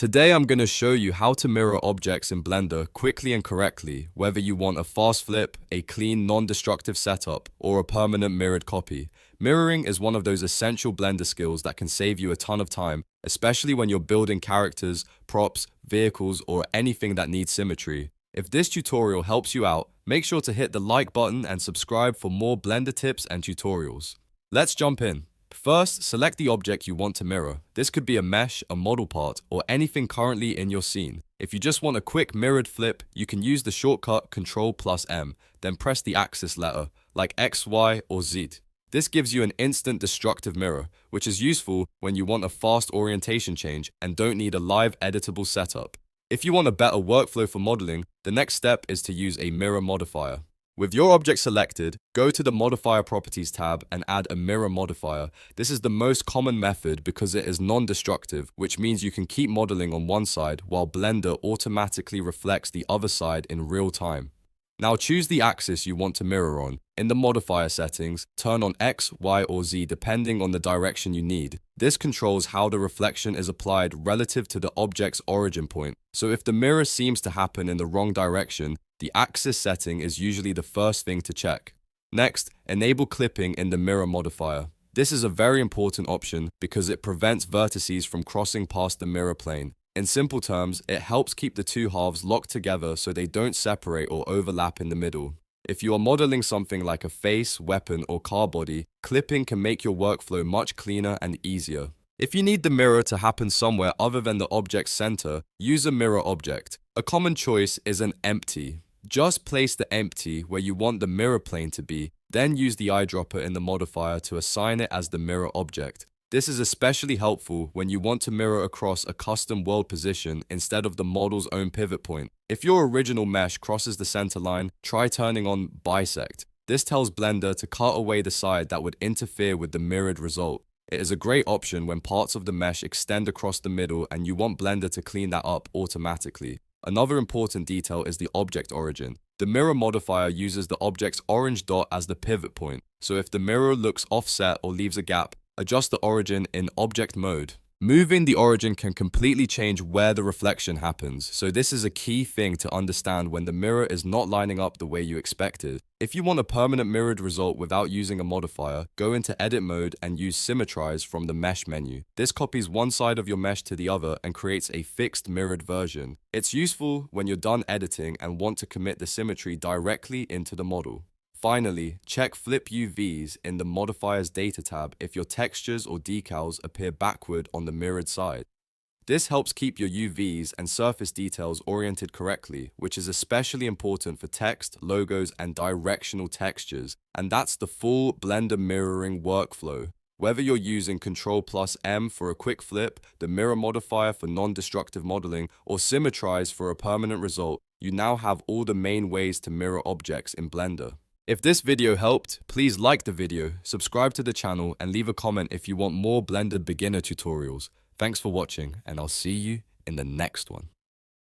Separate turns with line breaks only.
Today I'm going to show you how to mirror objects in Blender quickly and correctly, whether you want a fast flip, a clean non-destructive setup, or a permanent mirrored copy. Mirroring is one of those essential Blender skills that can save you a ton of time, especially when you're building characters, props, vehicles, or anything that needs symmetry. If this tutorial helps you out, make sure to hit the like button and subscribe for more Blender tips and tutorials. Let's jump in. First, select the object you want to mirror. This could be a mesh, a model part, or anything currently in your scene. If you just want a quick mirrored flip, you can use the shortcut Ctrl+M, then press the axis letter, like X, Y, or Z. This gives you an instant destructive mirror, which is useful when you want a fast orientation change and don't need a live editable setup. If you want a better workflow for modeling, the next step is to use a mirror modifier. With your object selected, go to the Modifier Properties tab and add a Mirror Modifier. This is the most common method because it is non-destructive, which means you can keep modeling on one side while Blender automatically reflects the other side in real time. Now choose the axis you want to mirror on. In the modifier settings, turn on X, Y, or Z depending on the direction you need. This controls how the reflection is applied relative to the object's origin point. So if the mirror seems to happen in the wrong direction, the axis setting is usually the first thing to check. Next, enable clipping in the mirror modifier. This is a very important option because it prevents vertices from crossing past the mirror plane. In simple terms, it helps keep the two halves locked together so they don't separate or overlap in the middle. If you are modeling something like a face, weapon, or car body, clipping can make your workflow much cleaner and easier. If you need the mirror to happen somewhere other than the object's center, use a mirror object. A common choice is an empty. Just place the empty where you want the mirror plane to be, then use the eyedropper in the modifier to assign it as the mirror object. This is especially helpful when you want to mirror across a custom world position instead of the model's own pivot point. If your original mesh crosses the center line, try turning on Bisect. This tells Blender to cut away the side that would interfere with the mirrored result. It is a great option when parts of the mesh extend across the middle and you want Blender to clean that up automatically. Another important detail is the object origin. The mirror modifier uses the object's orange dot as the pivot point, so if the mirror looks offset or leaves a gap, adjust the origin in object mode. Moving the origin can completely change where the reflection happens, so this is a key thing to understand when the mirror is not lining up the way you expected. If you want a permanent mirrored result without using a modifier, go into edit mode and use Symmetrize from the mesh menu. This copies one side of your mesh to the other and creates a fixed mirrored version. It's useful when you're done editing and want to commit the symmetry directly into the model. Finally, check Flip UVs in the Modifiers Data tab if your textures or decals appear backward on the mirrored side. This helps keep your UVs and surface details oriented correctly, which is especially important for text, logos, and directional textures, and that's the full Blender mirroring workflow. Whether you're using Ctrl+M for a quick flip, the mirror modifier for non-destructive modeling, or Symmetrize for a permanent result, you now have all the main ways to mirror objects in Blender. If this video helped, please like the video, subscribe to the channel, and leave a comment if you want more Blender beginner tutorials. Thanks for watching, and I'll see you in the next one.